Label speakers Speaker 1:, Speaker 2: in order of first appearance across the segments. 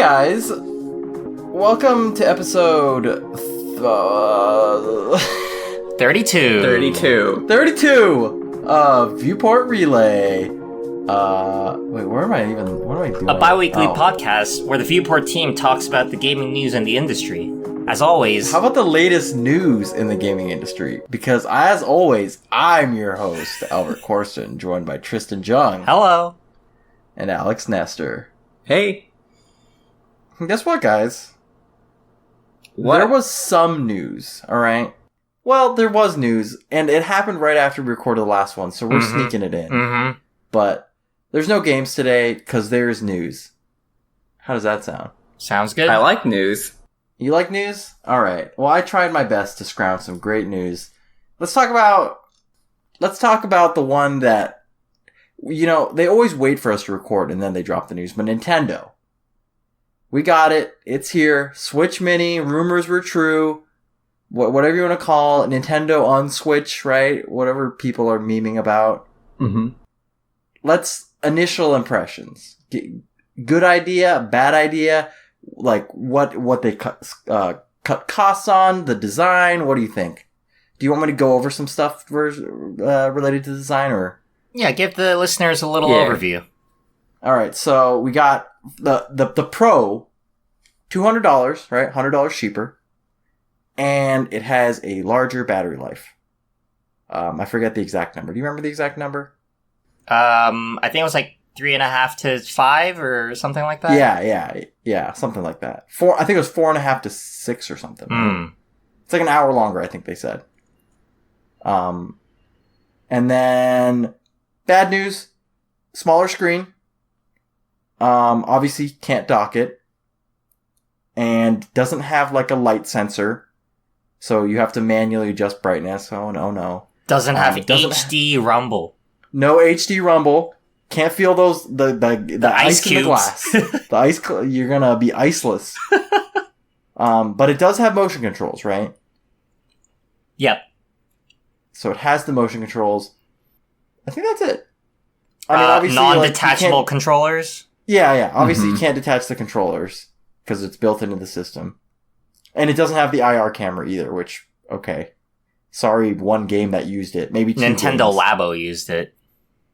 Speaker 1: guys, welcome to episode 32 of Viewport Relay. Wait, what am I doing?
Speaker 2: A bi-weekly podcast where the Viewport team talks about the gaming news in the industry. As always...
Speaker 1: How about the latest news in the gaming industry? Because as always, I'm your host, Albert Corson, joined by Tristan Jung.
Speaker 2: Hello.
Speaker 1: And Alex Nestor.
Speaker 3: Hey.
Speaker 1: Guess what, guys?
Speaker 3: What?
Speaker 1: There was some news, alright? Well, there was news, and it happened right after we recorded the last one, so we're sneaking it in.
Speaker 2: Mm-hmm.
Speaker 1: But there's no games today, because there's news. How does that sound?
Speaker 2: Sounds good.
Speaker 3: I like news.
Speaker 1: You like news? Alright. Well, I tried my best to scrounge some great news. Let's talk about the one that, you know, they always wait for us to record, and then they drop the news, but Nintendo. We got it. It's here. Switch Mini. Rumors were true. Whatever you want to call it. Nintendo on Switch, right? Whatever people are memeing about.
Speaker 3: Mm-hmm.
Speaker 1: Let's initial impressions. Good idea, bad idea. Like what they cut costs on, the design. What do you think? Do you want me to go over some stuff related to design, or?
Speaker 2: Yeah, give the listeners a little overview.
Speaker 1: All right, so we got the Pro, $200, right? $100 cheaper, and it has a larger battery life. I forget the exact number. Do you remember the exact number?
Speaker 2: I think it was like 3.5 to 5 or something like that.
Speaker 1: Yeah, something like that. I think it was 4.5 to 6 or something. Right? It's like an hour longer, I think they said. And then bad news, smaller screen. Obviously can't dock it, and doesn't have like a light sensor, so you have to manually adjust brightness. Oh no.
Speaker 2: Doesn't have HD rumble.
Speaker 1: No HD rumble. Can't feel the ice
Speaker 2: cubes
Speaker 1: in the glass. The ice. You're gonna be iceless. But it does have motion controls, right?
Speaker 2: Yep.
Speaker 1: So it has the motion controls. I think that's it. I mean, obviously,
Speaker 2: non-detachable controllers.
Speaker 1: Yeah. Obviously, you can't detach the controllers because it's built into the system. And it doesn't have the IR camera either, which, okay. Sorry, one game that used it. Maybe 2
Speaker 2: Nintendo
Speaker 1: games.
Speaker 2: Labo used it.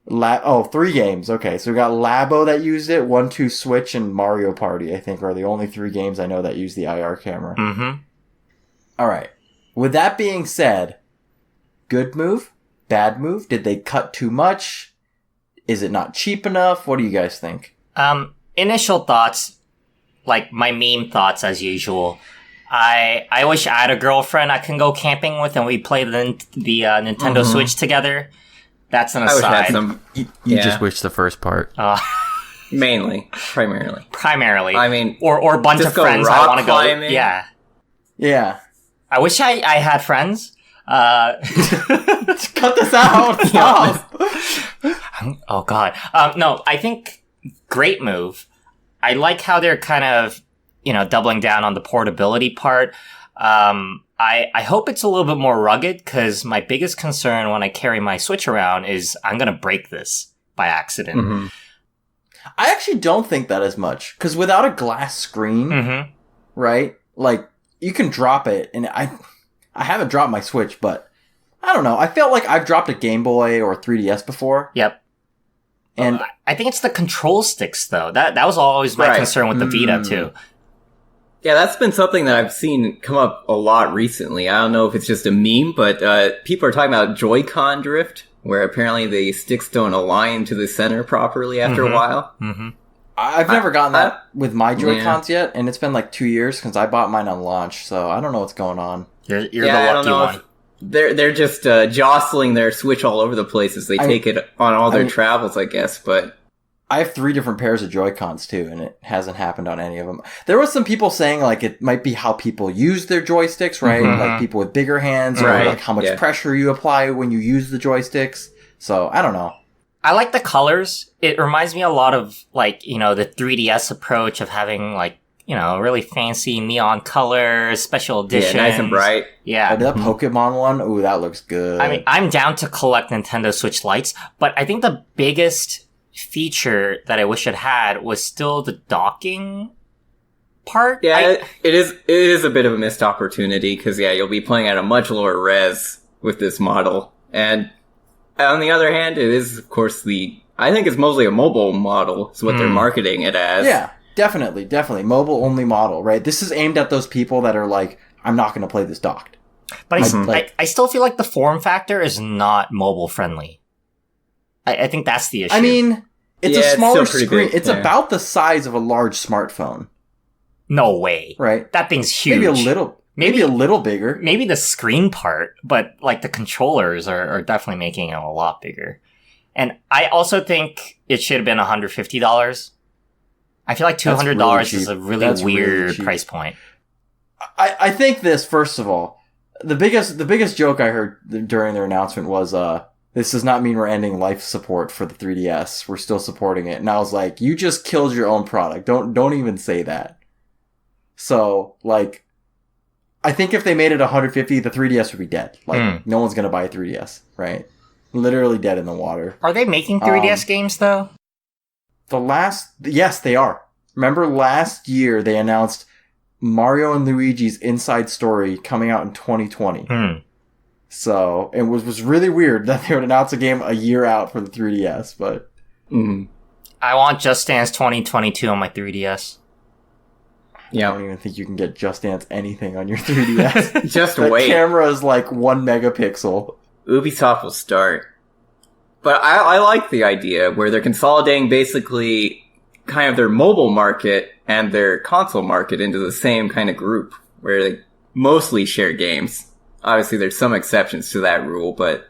Speaker 1: 3 games. Okay, so we got Labo that used it, 1-2 Switch, and Mario Party, I think, are the only 3 games I know that use the IR camera.
Speaker 2: Mm-hmm.
Speaker 1: All right. With that being said, good move? Bad move? Did they cut too much? Is it not cheap enough? What do you guys think?
Speaker 2: Initial thoughts, like my meme thoughts as usual. I wish I had a girlfriend I can go camping with and we play the Nintendo Switch together. That's an aside.
Speaker 3: I wish I had some.
Speaker 1: You just wish the first part.
Speaker 3: Primarily.
Speaker 2: I mean, or a bunch of friends I want to go. Yeah. I wish I had friends.
Speaker 1: Cut this out. Stop.
Speaker 2: Oh God. No, I think great move. I like how they're kind of, doubling down on the portability part. I hope it's a little bit more rugged, because my biggest concern when I carry my Switch around is I'm going to break this by accident.
Speaker 1: Mm-hmm. I actually don't think that as much, because without a glass screen, right? Like, you can drop it, and I haven't dropped my Switch, but I don't know. I felt like I've dropped a Game Boy or 3DS before.
Speaker 2: Yep. And I think it's the control sticks, though. That was always my concern with the Vita, too.
Speaker 3: Yeah, that's been something that I've seen come up a lot recently. I don't know if it's just a meme, but people are talking about Joy-Con drift, where apparently the sticks don't align to the center properly after a while.
Speaker 2: Mm-hmm.
Speaker 1: I've never gotten that with my Joy-Cons yet, and it's been like 2 years since I bought mine on launch, so I don't know what's going on.
Speaker 2: You're the lucky one.
Speaker 3: They're just jostling their Switch all over the place as they take it on all their travels, I guess, but...
Speaker 1: I have 3 different pairs of Joy-Cons too, and it hasn't happened on any of them. There was some people saying like it might be how people use their joysticks, right? Like people with bigger hands, or like how much pressure you apply when you use the joysticks. So, I don't know.
Speaker 2: I like the colors. It reminds me a lot of like, the 3DS approach of having like, really fancy neon colors, special editions.
Speaker 3: Yeah, nice and bright.
Speaker 2: Yeah.
Speaker 1: That Pokemon one, ooh, that looks good.
Speaker 2: I mean, I'm down to collect Nintendo Switch Lites, but I think the biggest feature that I wish it had was still the docking part.
Speaker 3: Yeah, it is a bit of a missed opportunity because you'll be playing at a much lower res with this model, and on the other hand, it is of course I think it's mostly a mobile model. Is what they're marketing it as.
Speaker 1: Yeah, definitely mobile only model, right? This is aimed at those people that are like, I'm not going to play this docked.
Speaker 2: But I still feel like the form factor is not mobile friendly. I think that's the issue.
Speaker 1: I mean, it's a smaller screen.
Speaker 3: Big,
Speaker 1: it's about the size of a large smartphone.
Speaker 2: No way.
Speaker 1: Right?
Speaker 2: That thing's huge.
Speaker 1: Maybe a little bigger.
Speaker 2: Maybe the screen part, but like the controllers are definitely making it a lot bigger. And I also think it should have been $150. I feel like $200 is a really weird price point.
Speaker 1: I think this, first of all, the biggest joke I heard during their announcement was, this does not mean we're ending life support for the 3DS. We're still supporting it. And I was like, you just killed your own product. Don't even say that. So, like, I think if they made it $150, the 3DS would be dead. Like, no one's gonna buy a 3DS, right? Literally dead in the water.
Speaker 2: Are they making 3DS games, though?
Speaker 1: Yes, they are. Remember last year they announced Mario and Luigi's Inside Story coming out in 2020. So, it was really weird that they would announce a game a year out for the 3DS, but...
Speaker 2: I want Just Dance 2022 on my 3DS.
Speaker 3: Yeah.
Speaker 1: I don't even think you can get Just Dance anything on your 3DS.
Speaker 3: Just wait.
Speaker 1: The camera is like 1 megapixel.
Speaker 3: Ubisoft will start. But I like the idea where they're consolidating basically kind of their mobile market and their console market into the same kind of group where they mostly share games. Obviously, there's some exceptions to that rule, but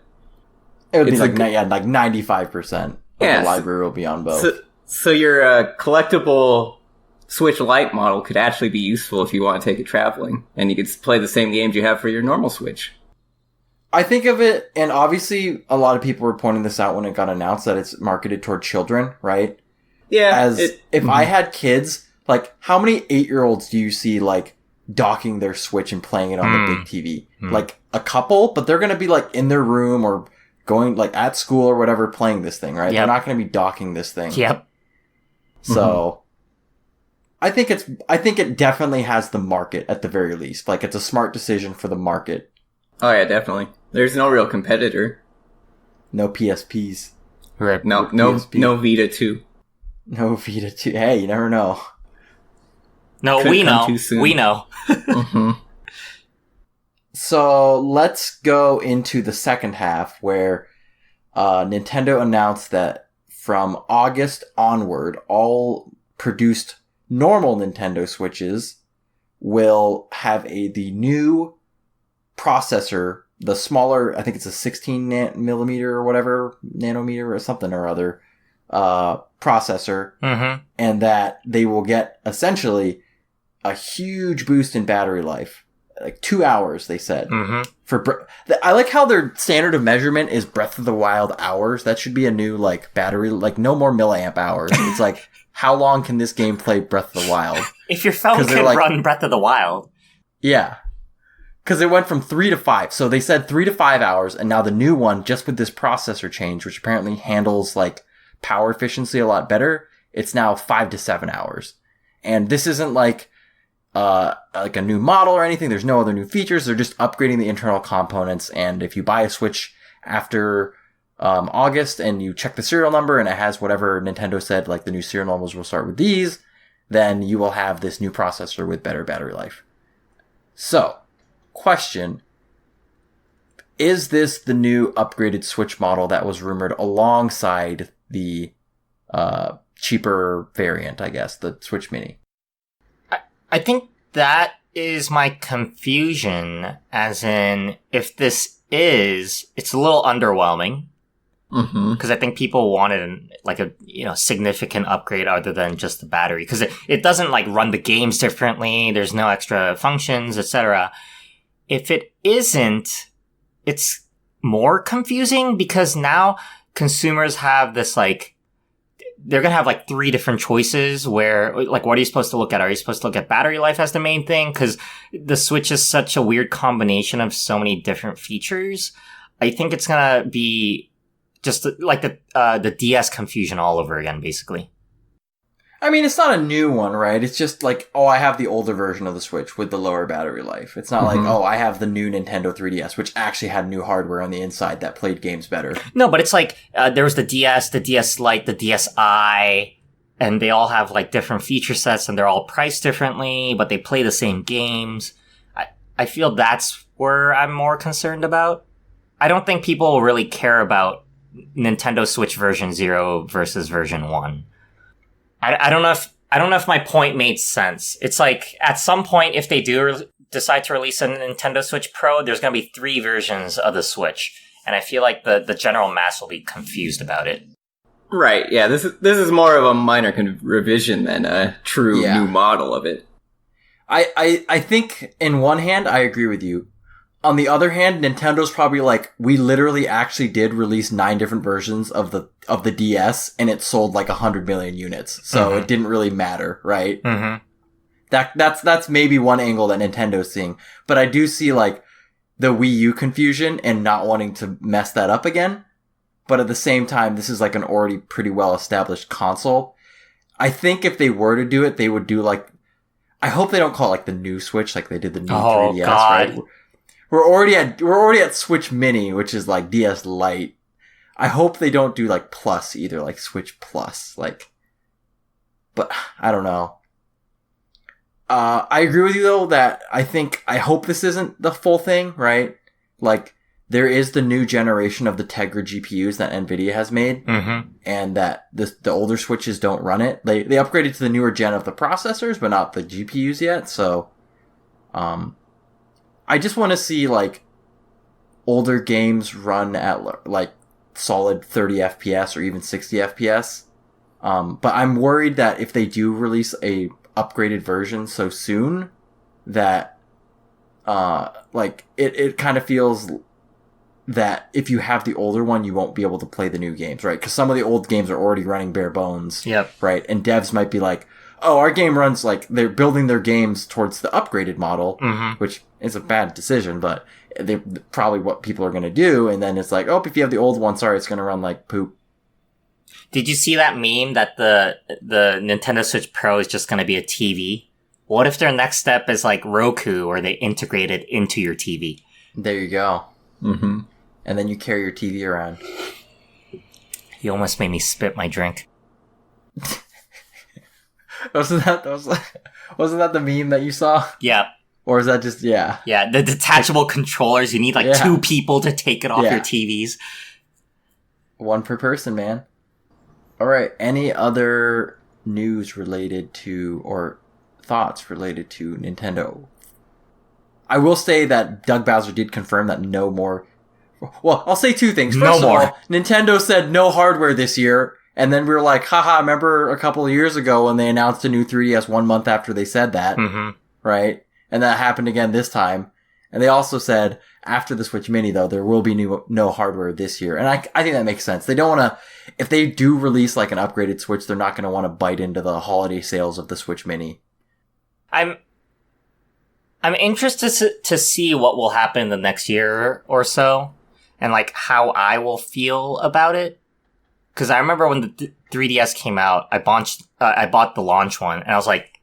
Speaker 1: it would be like 95% of the library will be on both.
Speaker 3: So your collectible Switch Lite model could actually be useful if you want to take it traveling, and you could play the same games you have for your normal Switch.
Speaker 1: I think of it, and obviously a lot of people were pointing this out when it got announced that it's marketed toward children, right?
Speaker 3: Yeah.
Speaker 1: If I had kids, like, how many 8-year-olds do you see, like, docking their Switch and playing it on the big TV? Like, a couple, but they're gonna be, like, in their room or going, like, at school or whatever playing this thing, right? They're not gonna be docking this thing.
Speaker 2: Yep.
Speaker 1: So, I think it definitely has the market at the very least. Like, it's a smart decision for the market.
Speaker 3: Oh yeah, definitely. There's no real competitor.
Speaker 1: No PSPs.
Speaker 2: Right.
Speaker 3: No Vita 2.
Speaker 1: No Vita 2. Hey, you never know.
Speaker 2: No,
Speaker 3: Could
Speaker 2: we
Speaker 3: come
Speaker 2: know.
Speaker 3: too soon.
Speaker 2: We know.
Speaker 1: So let's go into the second half where Nintendo announced that from August onward, all produced normal Nintendo Switches will have the new processor, the smaller, I think it's a 16 millimeter or whatever, nanometer or something or other, processor, and that they will get essentially a huge boost in battery life. Like 2 hours, they said. I like how their standard of measurement is Breath of the Wild hours. That should be a new, like, battery, like, no more milliamp hours. It's like, how long can this game play Breath of the Wild?
Speaker 2: If your phone can run Breath of the Wild.
Speaker 1: Yeah. Because it went from 3 to 5. So they said 3 to 5 hours, and now the new one, just with this processor change, which apparently handles, like, power efficiency a lot better, it's now 5 to 7 hours. And this isn't like a new model or anything. There's no other new features. They're just upgrading the internal components. And if you buy a Switch after August and you check the serial number and it has whatever Nintendo said, like the new serial numbers will start with these, then you will have this new processor with better battery life. So, question, is this the new upgraded Switch model that was rumored alongside the cheaper variant, I guess, the Switch Mini?
Speaker 2: I think that is my confusion, as in, if this it's a little underwhelming. Because I think people wanted like a significant upgrade other than just the battery. Because it doesn't like run the games differently. There's no extra functions, etc. If it isn't, it's more confusing because now consumers have this like, they're going to have like 3 different choices where like, what are you supposed to look at? Are you supposed to look at battery life as the main thing? Because the Switch is such a weird combination of so many different features. I think it's going to be just like the DS confusion all over again, basically.
Speaker 1: I mean, it's not a new one, right? It's just like, oh, I have the older version of the Switch with the lower battery life. It's not like, oh, I have the new Nintendo 3DS, which actually had new hardware on the inside that played games better.
Speaker 2: No, but it's like, there was the DS, the DS Lite, the DSi, and they all have like different feature sets and they're all priced differently, but they play the same games. I feel that's where I'm more concerned about. I don't think people will really care about Nintendo Switch version 0 versus version 1. I don't know if my point made sense. It's like, at some point, if they do decide to release a Nintendo Switch Pro, there's going to be 3 versions of the Switch. And I feel like the general mass will be confused about it.
Speaker 3: Right, yeah, this is more of a minor revision than a true new model of it.
Speaker 1: I think, in one hand, I agree with you. On the other hand, Nintendo's probably like, we literally actually did release 9 different versions of the DS, and it sold like 100 million units. So it didn't really matter, right? Mm-hmm. That's maybe one angle that Nintendo's seeing. But I do see like the Wii U confusion and not wanting to mess that up again. But at the same time, this is like an already pretty well established console. I think if they were to do it, they would do like, I hope they don't call it like the new Switch, like they did the new 3DS,
Speaker 2: God.
Speaker 1: right? We're already at Switch Mini, which is like DS Lite. I hope they don't do like Plus either, like Switch Plus, like. But I don't know. I agree with you though that I hope this isn't the full thing, right? Like there is the new generation of the Tegra GPUs that Nvidia has made, and that the older Switches don't run it. They upgraded to the newer gen of the processors, but not the GPUs yet. So, I just want to see, like, older games run at, like, solid 30 FPS or even 60 FPS. But I'm worried that if they do release a upgraded version so soon, that, like, it kind of feels that if you have the older one, you won't be able to play the new games, right? Because some of the old games are already running bare bones.
Speaker 2: Yep.
Speaker 1: Right? And devs might be like, oh, our game runs like they're building their games towards the upgraded model, which is a bad decision, but they probably what people are going to do. And then it's like, oh, if you have the old one, sorry, it's going to run like poop.
Speaker 2: Did you see that meme that the Nintendo Switch Pro is just going to be a TV? What if their next step is like Roku, or they integrate it into your TV?
Speaker 1: There you go. Mm-hmm. And then you carry your TV around.
Speaker 2: You almost made me spit my drink.
Speaker 1: Wasn't that the meme that you saw?
Speaker 2: Yeah.
Speaker 1: Or is that just, yeah.
Speaker 2: Yeah, the detachable controllers, you need like 2 people to take it off your TVs.
Speaker 1: 1 per person, man. Alright, any other news related to, or thoughts related to Nintendo? I will say that Doug Bowser did confirm that no more... Well, I'll say 2 things. First of all, Nintendo said no hardware this year. And then we were like, haha, remember a couple of years ago when they announced a new 3DS 1 month after they said that, right? And that happened again this time. And they also said, after the Switch Mini, though, there will be no hardware this year. And I think that makes sense. They don't want to, if they do release like an upgraded Switch, they're not going to want to bite into the holiday sales of the Switch Mini.
Speaker 2: I'm interested to see what will happen in the next year or so, and like how I will feel about it. Because I remember when the 3DS came out, I bought the launch one, and I was like,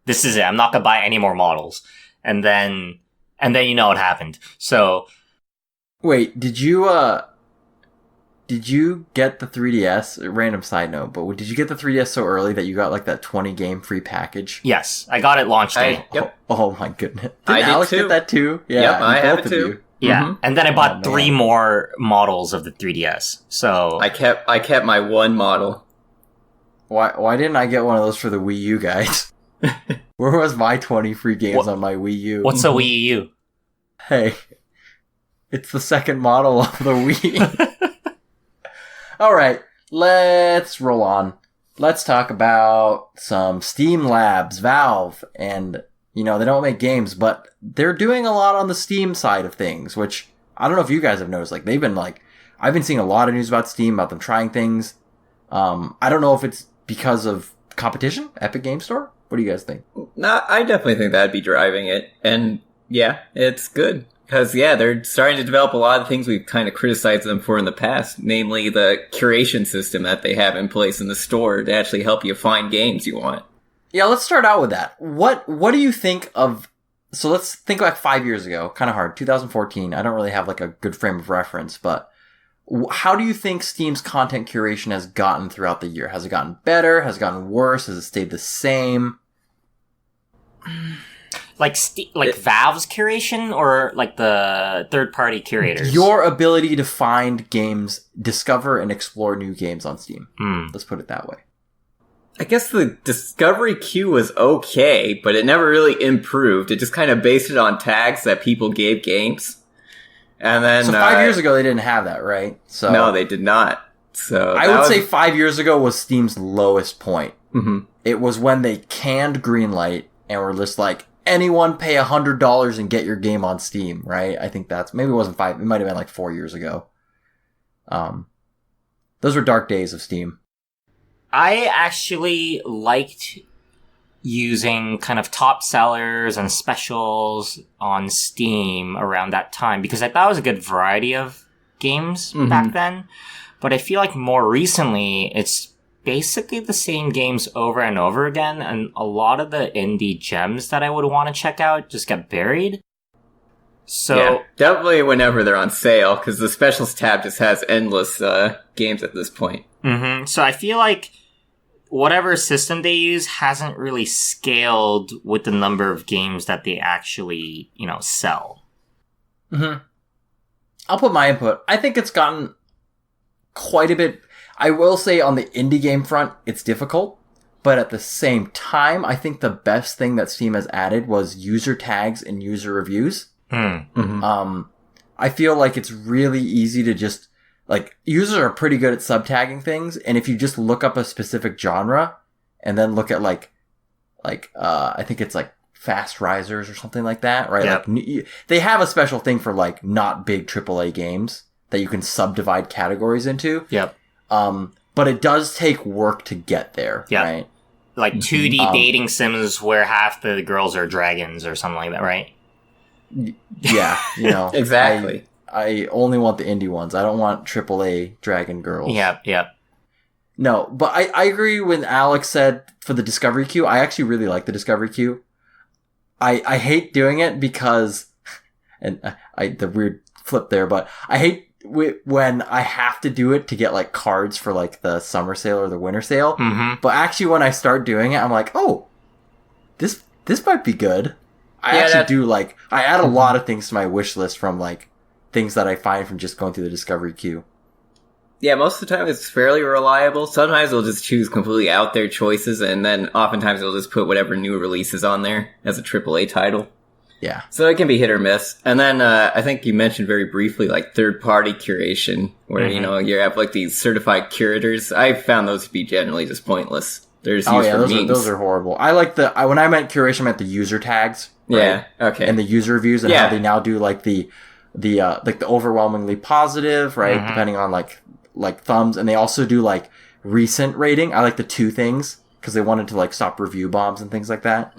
Speaker 2: "This is it. I'm not gonna buy any more models." And then you know what happened. So,
Speaker 1: wait, did you get the 3DS? Random side note, but did you get the 3DS so early that you got like that 20 game free package?
Speaker 2: Yes, I got it launch day.
Speaker 3: Yep.
Speaker 1: Oh my goodness!
Speaker 3: Did
Speaker 1: Alex
Speaker 3: too.
Speaker 1: get that too? Yeah,
Speaker 3: yep, I have it too.
Speaker 2: Yeah, and then I bought 3 more models of the 3DS. So
Speaker 3: I kept my 1 model.
Speaker 1: Why didn't I get one of those for the Wii U, guys? Where was my 20 free games on my Wii U?
Speaker 2: What's a Wii U?
Speaker 1: Hey, it's the second model of the Wii. All right, let's roll on. Let's talk about some Steam Labs, Valve, and they don't make games, but they're doing a lot on the Steam side of things, which I don't know if you guys have noticed. Like, they've been like, I've been seeing a lot of news about Steam, about them trying things. I don't know if it's because of competition, Epic Game Store. What do you guys think?
Speaker 3: I definitely think that'd be driving it. And yeah, it's good. Because, yeah, they're starting to develop a lot of things we've kind of criticized them for in the past, namely the curation system that they have in place in the store to actually help you find games you want.
Speaker 1: Yeah, let's start out with that. What do you think of... So let's think back 5 years ago. Kind of hard. 2014. I don't really have like a good frame of reference, but how do you think Steam's content curation has gotten throughout the year? Has it gotten better? Has it gotten worse? Has it stayed the same?
Speaker 2: Like Valve's curation or like the third-party curators?
Speaker 1: Your ability to find games, discover and explore new games on Steam. Let's put it that way.
Speaker 3: I guess the discovery queue was okay, but it never really improved. It just kind of based it on tags that people gave games. And then...
Speaker 1: So 5 years ago, they didn't have that, right? So
Speaker 3: no, they did not. So
Speaker 1: I would say 5 years ago was Steam's lowest point.
Speaker 3: Mm-hmm.
Speaker 1: It was when they canned Greenlight and were just like, anyone pay $100 and get your game on Steam, right? I think that's... Maybe it wasn't 5. It might have been like 4 years ago. Those were dark days of Steam.
Speaker 2: I actually liked using kind of top sellers and specials on Steam around that time because I thought it was a good variety of games back then. But I feel like more recently, it's basically the same games over and over again, and a lot of the indie gems that I would want to check out just get buried. So
Speaker 3: yeah, definitely whenever they're on sale, because the specials tab just has endless games at this point.
Speaker 2: So I feel like whatever system they use hasn't really scaled with the number of games that they actually, sell.
Speaker 1: I'll put my input. I think it's gotten quite a bit. I will say on the indie game front, it's difficult. But at the same time, I think the best thing that Steam has added was user tags and user reviews. I feel like it's really easy to just... Like, users are pretty good at subtagging things, and if you just look up a specific genre, and then look at I think it's like fast risers or something like that, right?
Speaker 2: Yep.
Speaker 1: Like, they have a special thing for like not big AAA games that you can subdivide categories into.
Speaker 2: Yep.
Speaker 1: But it does take work to get there, right?
Speaker 2: Like 2D dating sims where half the girls are dragons or something like that, right?
Speaker 1: Yeah,
Speaker 3: Exactly.
Speaker 1: I only want the indie ones. I don't want AAA dragon girls.
Speaker 2: Yep.
Speaker 1: No, but I agree when Alex said for the discovery queue. I actually really like the discovery queue. I hate doing it because, and the weird flip there, but I hate when I have to do it to get like cards for like the summer sale or the winter sale. But actually when I start doing it, I'm like, oh, this might be good. I add a lot of things to my wish list from like things that I find from just going through the discovery queue.
Speaker 3: Yeah, most of the time it's fairly reliable. Sometimes they'll just choose completely out there choices, and then oftentimes they'll just put whatever new release is on there as a AAA title.
Speaker 1: Yeah.
Speaker 3: So it can be hit or miss. And then I think you mentioned very briefly like third-party curation, where, you have like these certified curators. I found those to be generally just pointless. They're just used for memes.
Speaker 1: Those are horrible. I like when I meant curation, I meant the user tags. Right?
Speaker 3: Yeah, okay.
Speaker 1: And the user reviews and how they now do like the overwhelmingly positive, right? Depending on like thumbs, and they also do like recent rating. I like the two things because they wanted to like stop review bombs and things like that.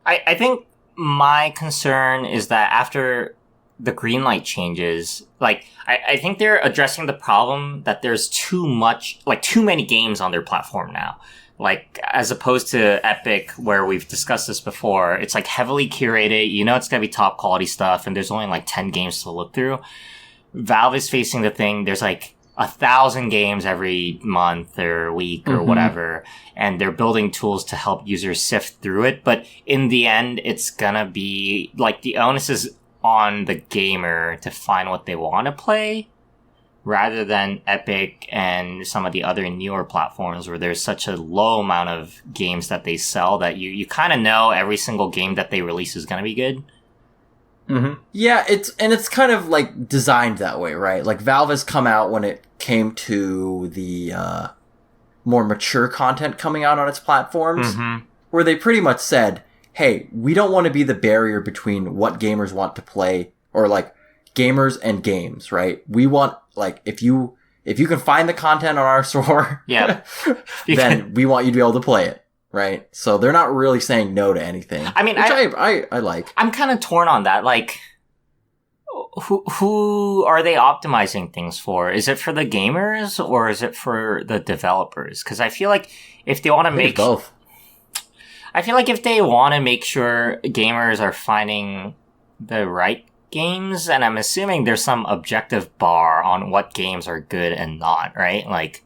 Speaker 2: I think my concern is that after the Greenlight changes, like I think they're addressing the problem that there's too many games on their platform now. Like, as opposed to Epic, where we've discussed this before, it's like heavily curated, it's gonna be top quality stuff, and there's only like 10 games to look through. Valve is facing the thing, there's like 1,000 games every month or week or whatever, and they're building tools to help users sift through it, but in the end, it's gonna be, like, the onus is on the gamer to find what they want to play, rather than Epic and some of the other newer platforms where there's such a low amount of games that they sell that you kind of know every single game that they release is going to be good.
Speaker 1: Yeah, it's kind of like designed that way, right? Like Valve has come out when it came to the more mature content coming out on its platforms, where they pretty much said, hey, we don't want to be the barrier between what gamers want to play, or like gamers and games, right? We want, like, if you can find the content on our store, then we want you to be able to play it, right? So they're not really saying no to anything.
Speaker 2: I mean,
Speaker 1: which I like.
Speaker 2: I'm kind of torn on that. Like, who are they optimizing things for? Is it for the gamers or is it for the developers? Because I feel like if they want to make
Speaker 1: both.
Speaker 2: I feel like if they want to make sure gamers are finding the right games, and I'm assuming there's some objective bar on what games are good and not, right? Like,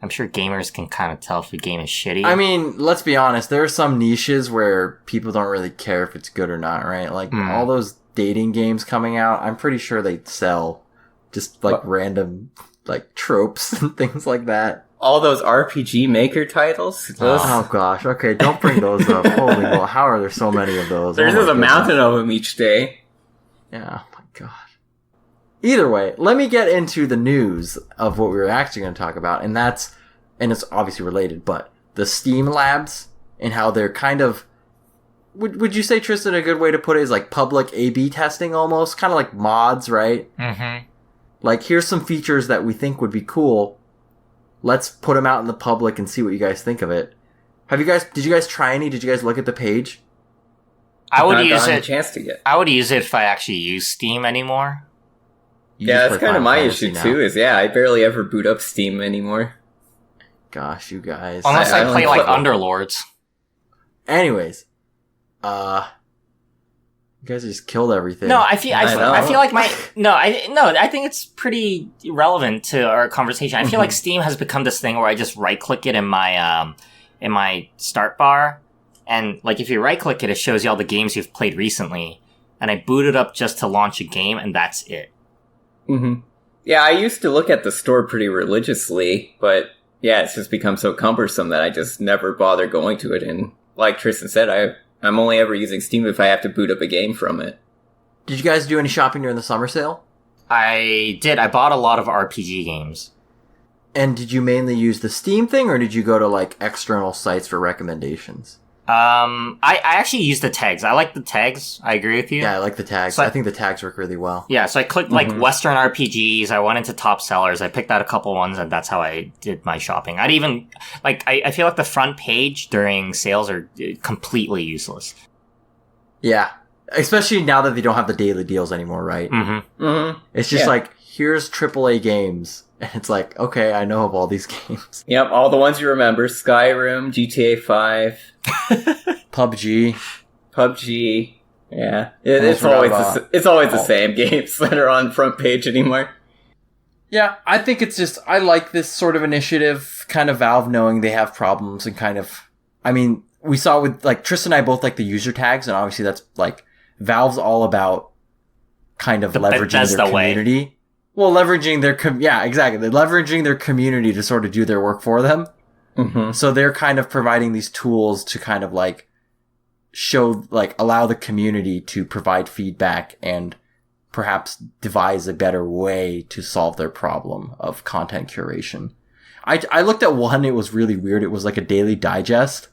Speaker 2: I'm sure gamers can kind of tell if a game is shitty.
Speaker 1: I mean, let's be honest. There are some niches where people don't really care if it's good or not, right? Like, all those dating games coming out, I'm pretty sure they sell just, like, random, like, tropes and things like that.
Speaker 3: All those RPG Maker titles?
Speaker 1: Oh, gosh. Okay, don't bring those up. Holy well, how are there so many of those?
Speaker 3: There's just a mountain of them each day.
Speaker 1: Yeah, oh my god. Either way, let me get into the news of what we were actually going to talk about, and it's obviously related, but the Steam Labs and how they're kind of, would you say, Tristan, a good way to put it is like public A/B testing almost? Kind of like mods, right?
Speaker 2: Mm-hmm.
Speaker 1: Like, here's some features that we think would be cool. Let's put them out in the public and see what you guys think of it. Did you guys try any? Did you guys look at the page?
Speaker 2: I would use it.
Speaker 3: Chance to get.
Speaker 2: I would use it if I actually use Steam anymore.
Speaker 3: Yeah, that's kind of my issue too. I barely ever boot up Steam anymore.
Speaker 1: Gosh, you guys.
Speaker 2: Unless I play like Underlords.
Speaker 1: Anyways, you guys just killed everything.
Speaker 2: No, I feel like I think it's pretty relevant to our conversation. I feel like Steam has become this thing where I just right click it in my start bar. And, like, if you right-click it, it shows you all the games you've played recently. And I boot it up just to launch a game, and that's it.
Speaker 3: Mm-hmm. Yeah, I used to look at the store pretty religiously, but, yeah, it's just become so cumbersome that I just never bother going to it. And, like Tristan said, I'm only ever using Steam if I have to boot up a game from it.
Speaker 1: Did you guys do any shopping during the summer sale?
Speaker 2: I did. I bought a lot of RPG games.
Speaker 1: And did you mainly use the Steam thing, or did you go to, like, external sites for recommendations?
Speaker 2: I actually use the tags. I like the tags. I agree with you.
Speaker 1: Yeah, I like the tags. So I think the tags work really well.
Speaker 2: Yeah, so I clicked like Western RPGs. I went into top sellers. I picked out a couple ones, and that's how I did my shopping. I'd even I feel like the front page during sales are completely useless.
Speaker 1: Yeah, especially now that they don't have the daily deals anymore, right?
Speaker 2: Mm-hmm.
Speaker 3: Mm-hmm.
Speaker 1: It's just like, here's AAA games. And it's like, okay, I know of all these games.
Speaker 3: Yep, all the ones you remember. Skyrim, GTA 5.
Speaker 1: PUBG.
Speaker 3: Yeah. It's always the same games that are on front page anymore.
Speaker 1: Yeah, I think it's just, I like this sort of initiative, kind of Valve knowing they have problems and kind of, I mean, we saw with, like, Tristan and I both like the user tags, and obviously that's, like, Valve's all about kind of leveraging their community.
Speaker 2: Way.
Speaker 1: Well, leveraging their, exactly. They're leveraging their community to sort of do their work for them.
Speaker 3: Mm-hmm.
Speaker 1: So they're kind of providing these tools to kind of like show, like, allow the community to provide feedback and perhaps devise a better way to solve their problem of content curation. I looked at one, it was really weird. It was like a daily digest.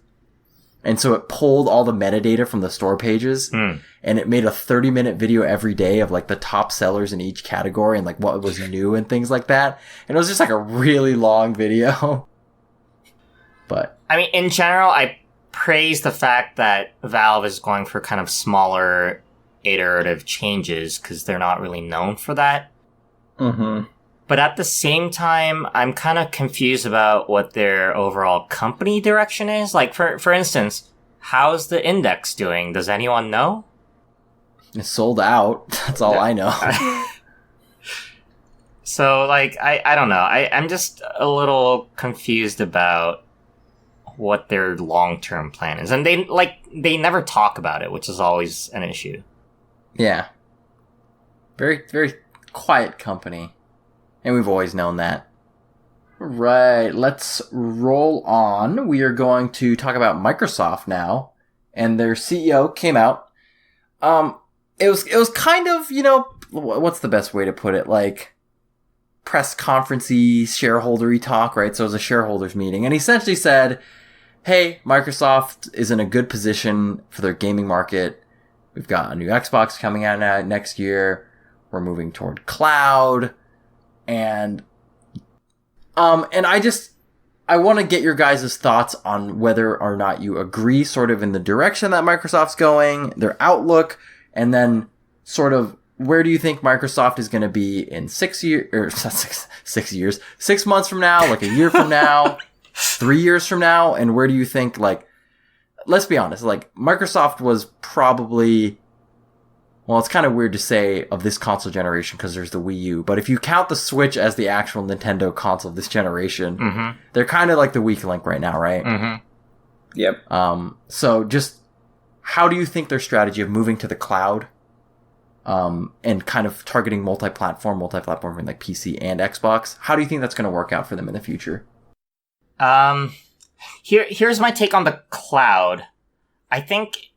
Speaker 1: And so it pulled all the metadata from the store pages and it made a 30-minute video every day of like the top sellers in each category and like what was new and things like that. And it was just like a really long video. But
Speaker 2: I mean, in general, I praise the fact that Valve is going for kind of smaller iterative changes because they're not really known for that.
Speaker 3: Mm-hmm.
Speaker 2: But at the same time, I'm kind of confused about what their overall company direction is. Like, for instance, how's the Index doing? Does anyone know?
Speaker 1: It's sold out. That's all I know.
Speaker 2: So, like, I don't know. I'm just a little confused about what their long-term plan is. And they never talk about it, which is always an issue.
Speaker 1: Yeah. Very, very quiet company. And we've always known that. Right, let's roll on. We are going to talk about Microsoft now. And their CEO came out. It was kind of, you know, what's the best way to put it? Like, press conference-y, shareholder-y talk, right? So it was a shareholders meeting. And he essentially said, hey, Microsoft is in a good position for their gaming market. We've got a new Xbox coming out next year. We're moving toward cloud. And I want to get your guys' thoughts on whether or not you agree sort of in the direction that Microsoft's going, their outlook, and then sort of where do you think Microsoft is going to be in 6 years, or 6 years, 6 months from now, like a year from now, 3 years from now? And where do you think, like, let's be honest, like, Microsoft was probably, well, it's kind of weird to say of this console generation because there's the Wii U, but if you count the Switch as the actual Nintendo console of this generation, they're kind of like the weak link right now, right?
Speaker 3: Yep.
Speaker 1: So just how do you think their strategy of moving to the cloud, and kind of targeting multi-platform like PC and Xbox, how do you think that's going to work out for them in the future?
Speaker 2: Here's my take on the cloud. I think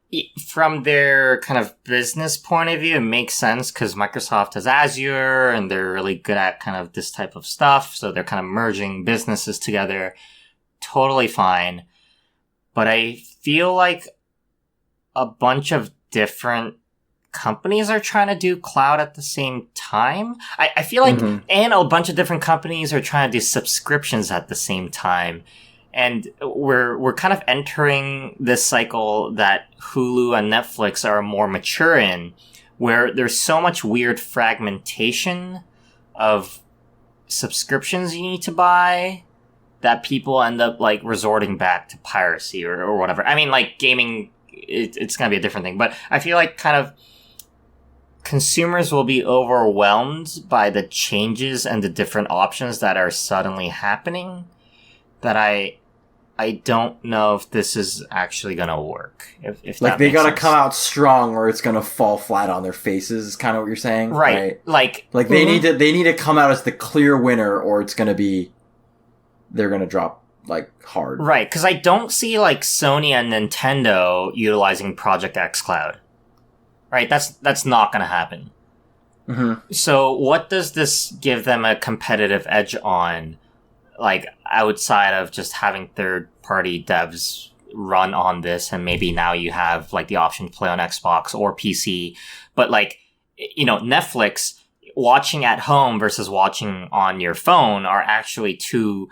Speaker 2: from their kind of business point of view, it makes sense because Microsoft has Azure and they're really good at kind of this type of stuff. So they're kind of merging businesses together. Totally fine. But I feel like a bunch of different companies are trying to do cloud at the same time. I feel like, and a bunch of different companies are trying to do subscriptions at the same time. And we're kind of entering this cycle that Hulu and Netflix are more mature in, where there's so much weird fragmentation of subscriptions you need to buy that people end up like resorting back to piracy or whatever. I mean, like gaming, it's going to be a different thing, but I feel like kind of consumers will be overwhelmed by the changes and the different options that are suddenly happening that I don't know if this is actually going to work. If
Speaker 1: like
Speaker 2: that
Speaker 1: they
Speaker 2: makes
Speaker 1: got to
Speaker 2: sense.
Speaker 1: come out strong or it's going to fall flat on their faces is kind of what you're saying.
Speaker 2: Right. Like
Speaker 1: they need to come out as the clear winner or it's going to be, they're going to drop like hard.
Speaker 2: Right. Cause I don't see like Sony and Nintendo utilizing Project X Cloud. Right. That's not going to happen. So what does this give them a competitive edge on? Like outside of just having third-party devs run on this, and maybe now you have like the option to play on Xbox or PC, but like, you know, Netflix watching at home versus watching on your phone are actually two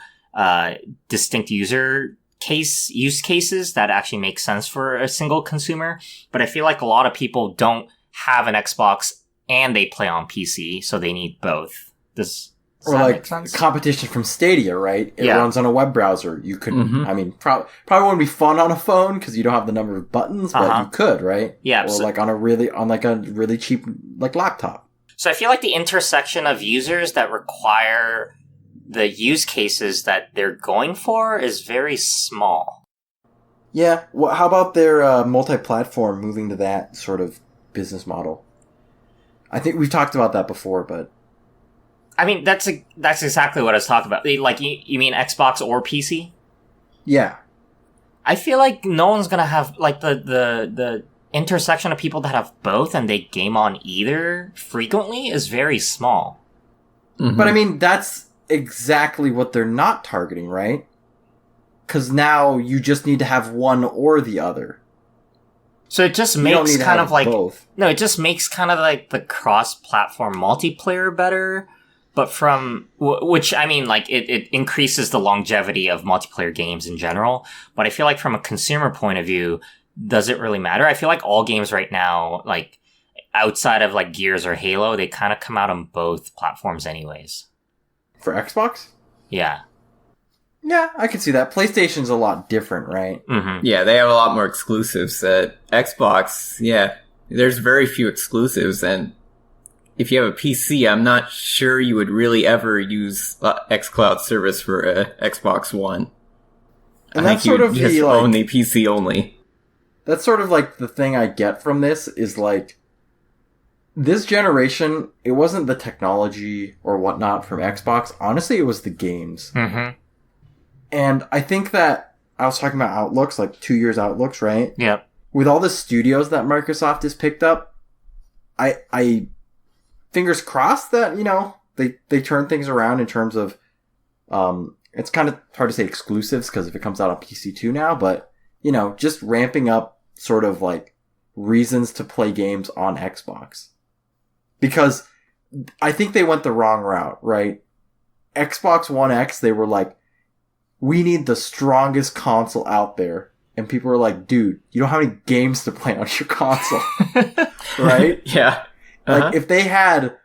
Speaker 2: distinct use cases that actually make sense for a single consumer. But I feel like a lot of people don't have an Xbox and they play on PC, so they need both. Does
Speaker 1: or
Speaker 2: that
Speaker 1: like
Speaker 2: make sense?
Speaker 1: competition from Stadia, right? It runs on a web browser. You could, I mean, probably wouldn't be fun on a phone because you don't have the number of buttons, but you could, right?
Speaker 2: Yeah.
Speaker 1: Or like on a really cheap like laptop.
Speaker 2: So I feel like the intersection of users that require the use cases that they're going for is very small.
Speaker 1: Yeah. Well, how about their multi-platform moving to that sort of business model? I think we've talked about that before, but
Speaker 2: I mean, that's exactly what I was talking about. Like, you mean Xbox or PC?
Speaker 1: yeah.
Speaker 2: I feel like no one's gonna have, like, the intersection of people that have both and they game on either frequently is very small.
Speaker 1: But I mean, that's exactly what they're not targeting, right? Because now you just need to have one or the other.
Speaker 2: So it just
Speaker 1: You don't
Speaker 2: makes
Speaker 1: need to
Speaker 2: kind
Speaker 1: have
Speaker 2: of like...
Speaker 1: both.
Speaker 2: No, it just makes kind of like the cross-platform multiplayer better. But from, which, I mean, like, it increases the longevity of multiplayer games in general. But I feel like from a consumer point of view, does it really matter? I feel like all games right now, like, outside of, like, Gears or Halo, they kind of come out on both platforms anyways.
Speaker 1: For Xbox?
Speaker 2: Yeah.
Speaker 1: Yeah, I can see that. PlayStation's a lot different, right?
Speaker 2: Mm-hmm.
Speaker 3: Yeah, they have a lot more exclusives. Xbox, yeah, there's very few exclusives, and if you have a PC, I'm not sure you would really ever use xCloud service for a Xbox One.
Speaker 1: And
Speaker 3: I
Speaker 1: that's
Speaker 3: think
Speaker 1: sort
Speaker 3: you
Speaker 1: of
Speaker 3: just
Speaker 1: the,
Speaker 3: own
Speaker 1: like,
Speaker 3: the PC only.
Speaker 1: that's sort of like the thing I get from this is like, this generation, it wasn't the technology or whatnot from Xbox. Honestly, it was the games.
Speaker 2: Mm-hmm.
Speaker 1: And I think that I was talking about outlooks, like 2 years outlooks, right?
Speaker 2: Yep.
Speaker 1: With all the studios that Microsoft has picked up, I fingers crossed that, you know, they turn things around in terms of, it's kind of hard to say exclusives because if it comes out on PC too now, but, you know, just ramping up sort of like reasons to play games on Xbox. Because I think they went the wrong route, right? Xbox One X, they were like, we need the strongest console out there. And people were like, dude, you don't have any games to play on your console. Right?
Speaker 3: Yeah.
Speaker 1: Like, if they had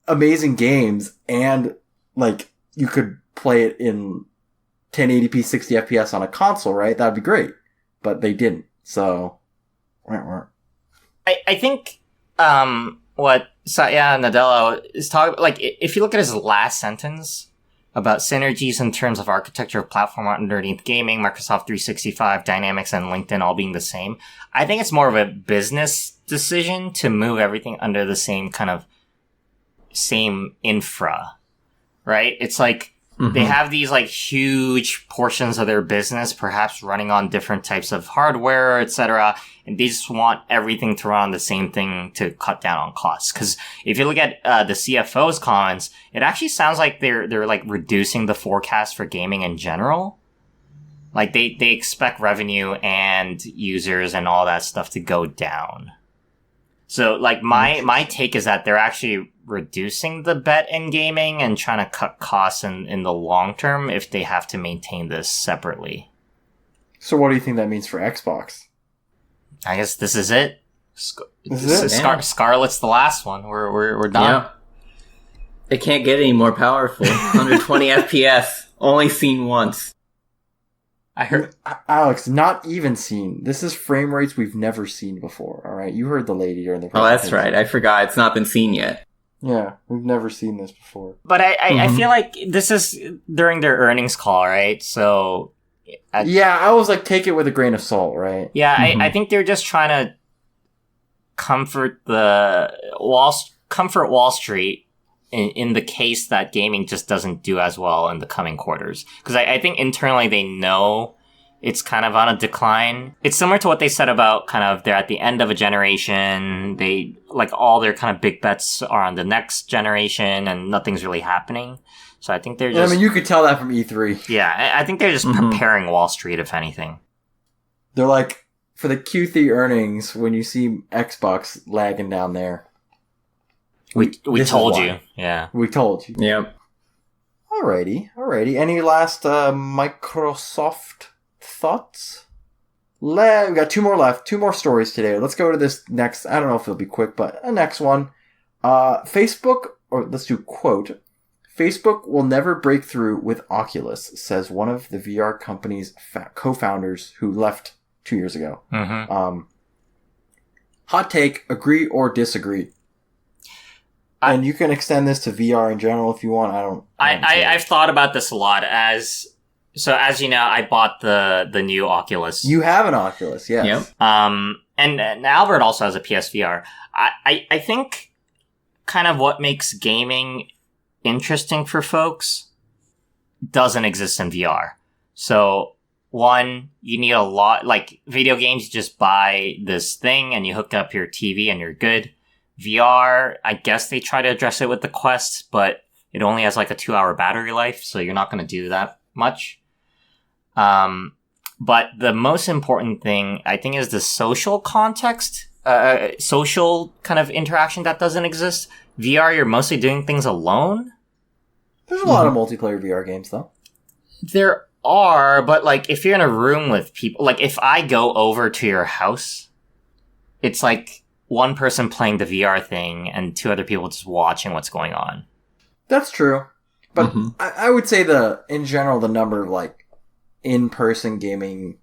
Speaker 1: amazing games and, like, you could play it in 1080p 60 FPS on a console, right? That'd be great. But they didn't. So,
Speaker 2: I think, what Satya Nadella is talking about, like, if you look at his last sentence about synergies in terms of architecture of platform underneath gaming, Microsoft 365, Dynamics, and LinkedIn all being the same, I think it's more of a business decision to move everything under the same kind of same infra, right? It's like, they have these like huge portions of their business, perhaps running on different types of hardware, etc., and they just want everything to run on the same thing to cut down on costs. Because if you look at the CFO's comments, it actually sounds like they're like reducing the forecast for gaming in general. Like they expect revenue and users and all that stuff to go down. So like my take is that they're actually reducing the bet in gaming and trying to cut costs in the long term if they have to maintain this separately.
Speaker 1: So what do you think that means for Xbox?
Speaker 2: I guess this is it.
Speaker 1: This is it.
Speaker 2: Scarlet's the last one. We're done.
Speaker 3: Yeah. It can't get any more powerful. 120 FPS, only seen once.
Speaker 2: I heard
Speaker 1: Alex, not even seen. This is frame rates we've never seen before. All right, you heard the lady during the presentation.
Speaker 3: Oh, that's right. I forgot. It's not been seen yet.
Speaker 1: Yeah, we've never seen this before.
Speaker 2: But I feel like this is during their earnings call, right? So
Speaker 1: I was like, take it with a grain of salt, right?
Speaker 2: Yeah, I think they're just trying to comfort Wall Street in the case that gaming just doesn't do as well in the coming quarters. Because I think internally they know it's kind of on a decline. It's similar to what they said about kind of they're at the end of a generation. They, like, all their kind of big bets are on the next generation and nothing's really happening. So I think they're just...
Speaker 1: I mean, you could tell that from E3.
Speaker 2: Yeah, I think they're just preparing Wall Street, if anything.
Speaker 1: They're like, for the Q3 earnings, when you see Xbox lagging down there.
Speaker 2: We told you. Yeah.
Speaker 1: We told you.
Speaker 3: Yep.
Speaker 1: Alrighty. Any last Microsoft thoughts? We got two more left. Two more stories today. Let's go to this next. I don't know if it'll be quick, but a next one. Facebook, or let's do quote. Facebook will never break through with Oculus, says one of the VR company's co-founders who left 2 years ago. Hot take, agree or disagree? And you can extend this to VR in general if you want.
Speaker 2: I've thought about this a lot. As you know, I bought the new Oculus.
Speaker 1: You have an Oculus, yes.
Speaker 3: Yep.
Speaker 2: And Albert also has a PSVR. I think kind of what makes gaming interesting for folks doesn't exist in VR. So one, you need a lot, like video games, you just buy this thing and you hook up your TV and you're good. VR, I guess they try to address it with the Quest, but it only has like a 2-hour battery life, so you're not going to do that much. But the most important thing, I think, is the social context, social kind of interaction that doesn't exist. VR, you're mostly doing things alone.
Speaker 1: There's a lot of multiplayer VR games, though.
Speaker 2: There are, but like if you're in a room with people, like if I go over to your house, it's like one person playing the VR thing and two other people just watching what's going on.
Speaker 1: That's true. But I would say in general, the number of like in-person gaming,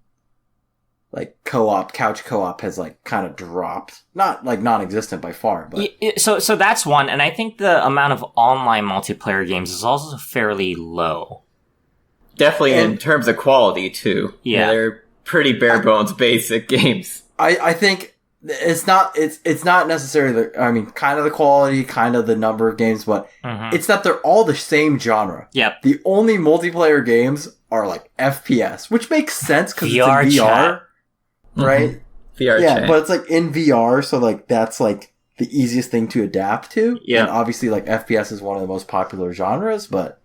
Speaker 1: like couch co-op has like kind of dropped. Not like non-existent by far, but
Speaker 2: so that's one. And I think the amount of online multiplayer games is also fairly low. Definitely
Speaker 3: in terms of quality too.
Speaker 2: Yeah,
Speaker 3: they're pretty bare bones basic games.
Speaker 1: I think it's not necessarily kind of the quality, kind of the number of games, but it's that they're all the same genre.
Speaker 2: Yep.
Speaker 1: The only multiplayer games are like FPS, which makes sense because it's in VR, right?
Speaker 3: VR chat.
Speaker 1: But it's like in VR, so like that's like the easiest thing to adapt to.
Speaker 2: Yeah.
Speaker 1: And obviously like FPS is one of the most popular genres, but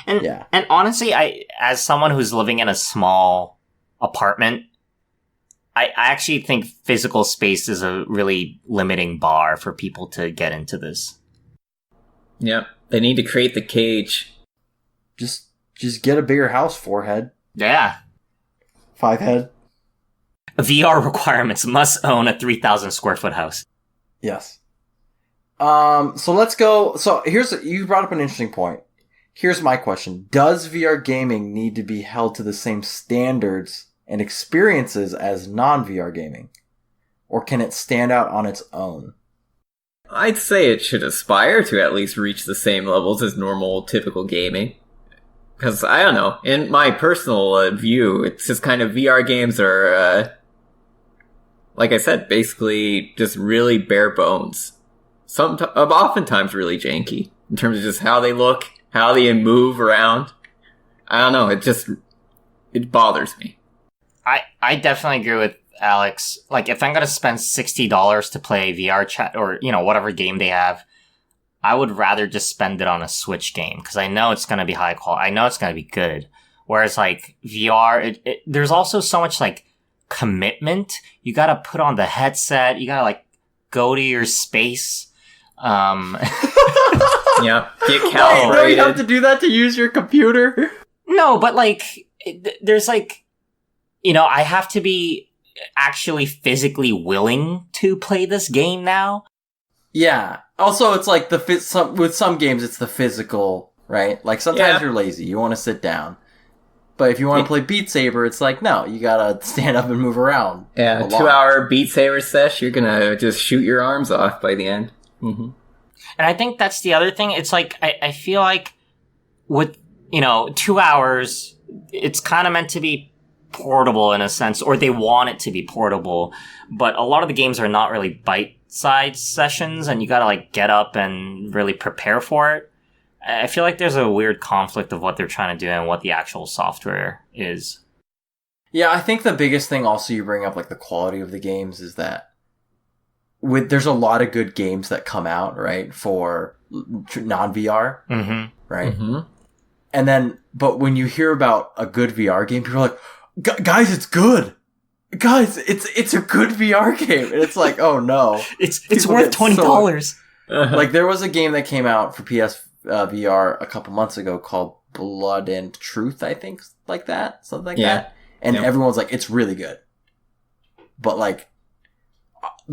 Speaker 2: And honestly, as someone who's living in a small apartment, I actually think physical space is a really limiting bar for people to get into this.
Speaker 3: Yep. They need to create the cage.
Speaker 1: Just get a bigger house, 4-head.
Speaker 2: Yeah.
Speaker 1: 5-head.
Speaker 2: VR requirements must own a 3,000 square foot house.
Speaker 1: Yes. So let's go. So you brought up an interesting point. Here's my question. Does VR gaming need to be held to the same standards and experiences as non-VR gaming? Or can it stand out on its own?
Speaker 3: I'd say it should aspire to at least reach the same levels as normal, typical gaming. Because, I don't know, in my personal view, it's just kind of VR games are, like I said, basically just really bare bones. Oftentimes really janky in terms of just how they look, how they move around. I don't know, it bothers me.
Speaker 2: I definitely agree with Alex. Like, if I'm gonna spend $60 to play VR chat or, whatever game they have, I would rather just spend it on a Switch game, because I know it's gonna be high quality. I know it's gonna be good. Whereas, like, VR, there's also so much, like, commitment. You gotta put on the headset. You gotta, like, go to your space.
Speaker 3: Yeah, get calibrated.
Speaker 1: No, you have to do that to use your computer?
Speaker 2: No, but, like, there's, like, I have to be actually physically willing to play this game now.
Speaker 1: Yeah. Also, it's like with some games, it's the physical, right? Like, sometimes you're lazy. You want to sit down. But if you want to play Beat Saber, it's like, no, you gotta stand up and move around.
Speaker 3: Yeah, a 2-hour Beat Saber sesh, you're gonna just shoot your arms off by the end. Mm-hmm.
Speaker 2: And I think that's the other thing. It's like, I feel like with, 2 hours, it's kind of meant to be portable in a sense, or they want it to be portable. But a lot of the games are not really bite-sized sessions, and you gotta, like, get up and really prepare for it. I feel like there's a weird conflict of what they're trying to do and what the actual software is.
Speaker 1: Yeah, I think the biggest thing also you bring up, like, the quality of the games is that there's a lot of good games that come out, right, for non-VR, right? Mm-hmm. And then, but when you hear about a good VR game, people are like, guys, it's good. Guys, it's a good VR game. And it's like, oh no.
Speaker 2: It's worth $20.
Speaker 1: Like, there was a game that came out for PS VR a couple months ago called Blood and Truth, I think, like that, something like that. And everyone's like, it's really good. But, like,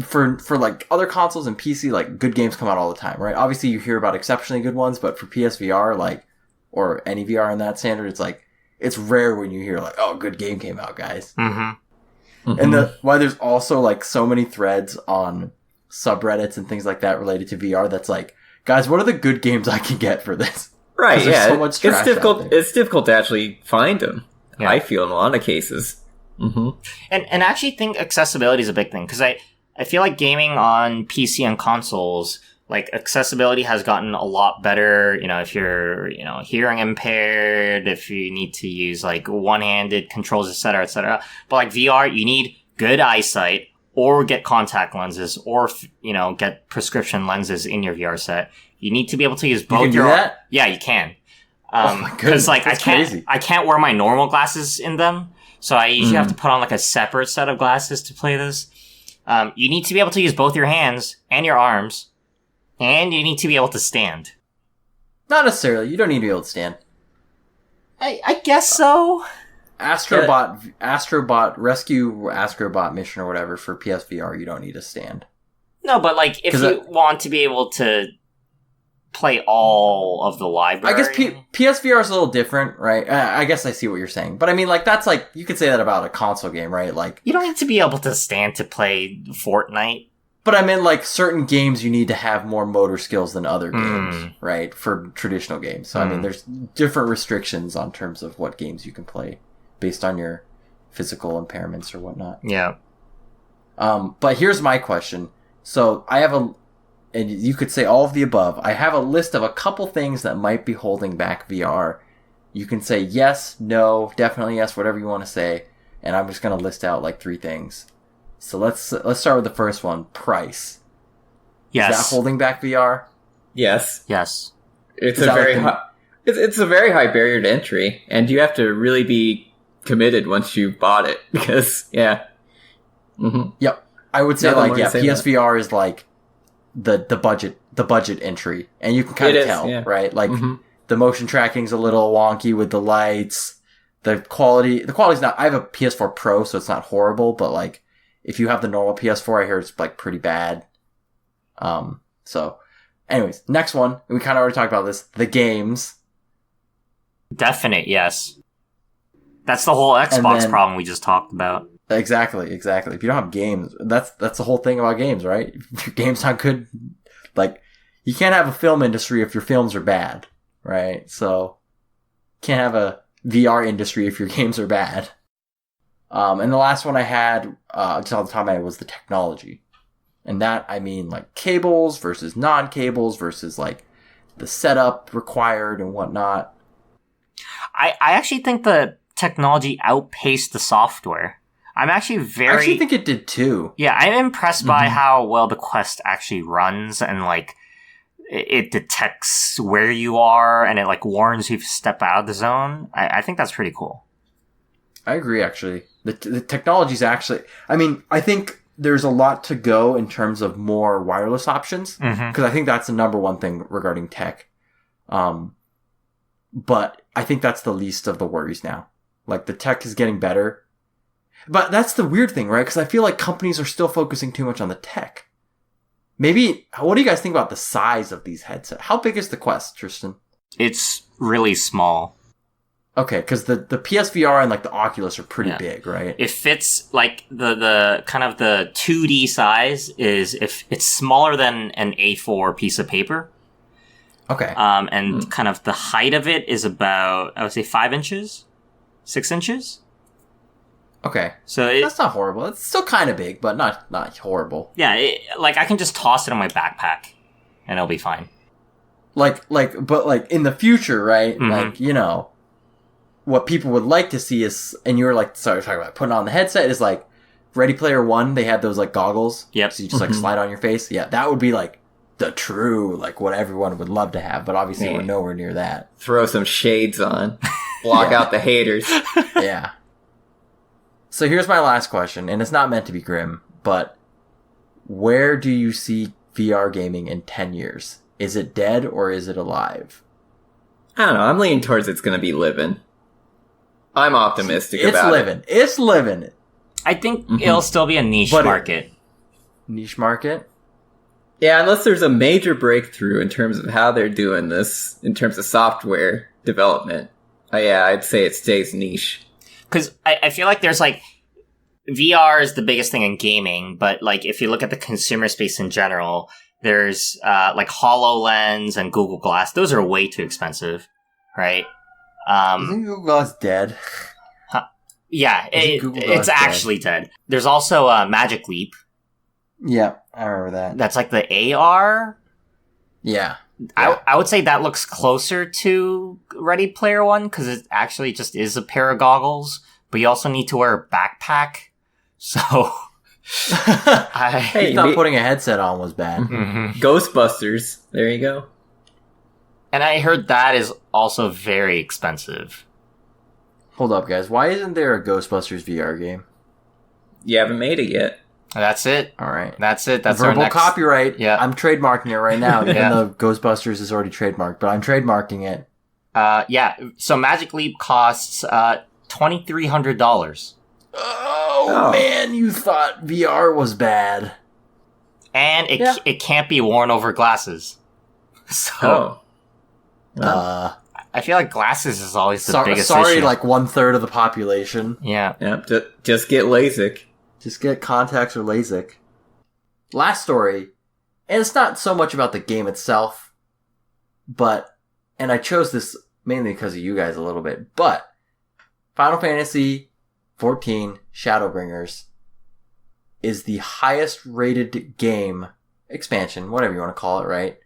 Speaker 1: for like other consoles and PC, like, good games come out all the time, right? Obviously, you hear about exceptionally good ones, but for PSVR, like, or any VR in that standard, it's like, it's rare when you hear, like, oh, good game came out, guys. Mm-hmm. Mm-hmm. And why there's also, like, so many threads on subreddits and things like that related to VR that's like, guys, what are the good games I can get for this?
Speaker 3: Right, yeah.
Speaker 1: So much trash
Speaker 3: it's difficult.
Speaker 1: out there.
Speaker 3: It's difficult to actually find them. Yeah. I feel in a lot of cases. Mm-hmm.
Speaker 2: And I actually think accessibility is a big thing, because I feel like gaming on PC and consoles, like, accessibility has gotten a lot better. If you're, hearing impaired, if you need to use, like, one-handed controls, etc., etc. But, like, VR, you need good eyesight, or get contact lenses, or, get prescription lenses in your VR set. You need to be able to use both.
Speaker 1: You can do that?
Speaker 2: Yeah, you can.
Speaker 1: Oh my goodness,
Speaker 2: like,
Speaker 1: that's crazy.
Speaker 2: I can't wear my normal glasses in them, so I usually have to put on, like, a separate set of glasses to play this. You need to be able to use both your hands and your arms, and you need to be able to stand.
Speaker 1: Not necessarily. You don't need to be able to stand.
Speaker 2: I guess so.
Speaker 1: Astrobot Rescue Astrobot mission or whatever for PSVR, you don't need to stand.
Speaker 2: No, but, like, if you want to be able to play all of the library,
Speaker 1: I guess PSVR is a little different, right? I guess I see what you're saying, but I mean, like, that's like, you could say that about a console game, right? Like,
Speaker 2: you don't need to be able to stand to play Fortnite.
Speaker 1: But I mean, like, certain games you need to have more motor skills than other games, right? For traditional games. So I mean, there's different restrictions on terms of what games you can play based on your physical impairments or whatnot.
Speaker 2: Yeah.
Speaker 1: But here's my question. So I have and you could say all of the above. I have a list of a couple things that might be holding back VR. You can say yes, no, definitely yes, whatever you want to say. And I'm just going to list out, like, 3 things. So let's start with the first one. Price.
Speaker 2: Yes.
Speaker 1: Is that holding back VR?
Speaker 3: Yes.
Speaker 2: Yes.
Speaker 3: It's a very it's a very high barrier to entry, and you have to really be committed once you've bought it, because Yep.
Speaker 1: I would say, like, PSVR is like the budget entry, and you can kind of tell, right? Like, the motion tracking's a little wonky with the lights. The quality's not. I have a PS4 Pro, so it's not horrible, but, like, if you have the normal PS4, I hear it's, like, pretty bad. So Anyways, next one. We kind of already talked about this. The games.
Speaker 2: Definite, yes. That's the whole Xbox problem we just talked about.
Speaker 1: Exactly. If you don't have games, that's the whole thing about games, right? If your game's not good, like, you can't have a film industry if your films are bad, right? So, you can't have a VR industry if your games are bad. And the last one I had, just off the top of my head, was the technology. And that, I mean, like, cables versus non-cables versus, like, the setup required and whatnot.
Speaker 2: I actually think the technology outpaced the software. I actually
Speaker 1: think it did too.
Speaker 2: Yeah, I'm impressed by how well the Quest actually runs, and like it detects where you are and it like warns you if you step out of the zone. I think that's pretty cool.
Speaker 1: I agree, actually. The technology's actually, I mean, I think there's a lot to go in terms of more wireless options, because I think that's the number one thing regarding tech. But I think that's the least of the worries now. Like, the tech is getting better. But that's the weird thing, right? Because I feel like companies are still focusing too much on the tech. Maybe, what do you guys think about the size of these headsets? How big is the Quest, Tristan?
Speaker 2: It's really small.
Speaker 1: Okay, because the PSVR and like the Oculus are pretty big, right?
Speaker 2: It fits, like, the kind of the 2D size is, if it's smaller than an A4 piece of paper.
Speaker 1: Okay.
Speaker 2: And kind of the height of it is about, I would say 5 inches? 6 inches?
Speaker 1: Okay.
Speaker 2: So
Speaker 1: that's not horrible. It's still kind of big, but not horrible.
Speaker 2: Yeah, like, I can just toss it in my backpack, and it'll be fine.
Speaker 1: But in the future, right? Like, you know, what people would like to see is, and you were like, sorry, talking about putting on the headset, is like, Ready Player One, they had those, like, goggles.
Speaker 2: Yep.
Speaker 1: So you just, like, slide on your face. Yeah, that would be, like, the true, like, what everyone would love to have, but obviously we're nowhere near that.
Speaker 3: Throw some shades on. Block out the haters.
Speaker 1: Yeah. So here's my last question, and it's not meant to be grim, but where do you see VR gaming in 10 years? Is it dead or is it alive?
Speaker 3: I don't know. I'm leaning towards it's going to be living. I'm optimistic about it.
Speaker 1: It's living.
Speaker 2: I think it'll still be a niche market.
Speaker 1: Niche market?
Speaker 3: Yeah, unless there's a major breakthrough in terms of how they're doing this, in terms of software development. I'd say it stays niche.
Speaker 2: Because I feel like there's, like, VR is the biggest thing in gaming, but, like, if you look at the consumer space in general, there's, like, HoloLens and Google Glass. Those are way too expensive, right?
Speaker 1: I think Google Glass dead.
Speaker 2: Yeah, it's actually dead. There's also Magic Leap.
Speaker 1: Yeah, I remember that.
Speaker 2: That's, like, the AR?
Speaker 1: Yeah.
Speaker 2: I would say that looks closer to Ready Player One, because it actually just is a pair of goggles, but you also need to wear a backpack, so...
Speaker 1: Hey, thought putting a headset on was bad.
Speaker 3: Ghostbusters, there you go.
Speaker 2: And I heard that is also very expensive.
Speaker 1: Hold up, guys. Why isn't there a Ghostbusters VR game?
Speaker 3: You haven't made it yet.
Speaker 2: That's it.
Speaker 1: All right.
Speaker 2: That's it. That's
Speaker 1: verbal
Speaker 2: our next...
Speaker 1: copyright.
Speaker 2: Yeah.
Speaker 1: I'm trademarking it right now, even though Ghostbusters is already trademarked, but I'm trademarking it.
Speaker 2: Yeah. So Magic Leap costs $2,300.
Speaker 1: Oh, man, you thought VR was bad.
Speaker 2: And it can't be worn over glasses. So I feel like glasses is always the biggest issue.
Speaker 1: Like 1/3 of the population.
Speaker 2: Yeah.
Speaker 3: Just get LASIK.
Speaker 1: Just get contacts or LASIK. Last story, and it's not so much about the game itself, and I chose this mainly because of you guys a little bit, but Final Fantasy XIV Shadowbringers is the highest rated game, expansion, whatever you want to call it, right?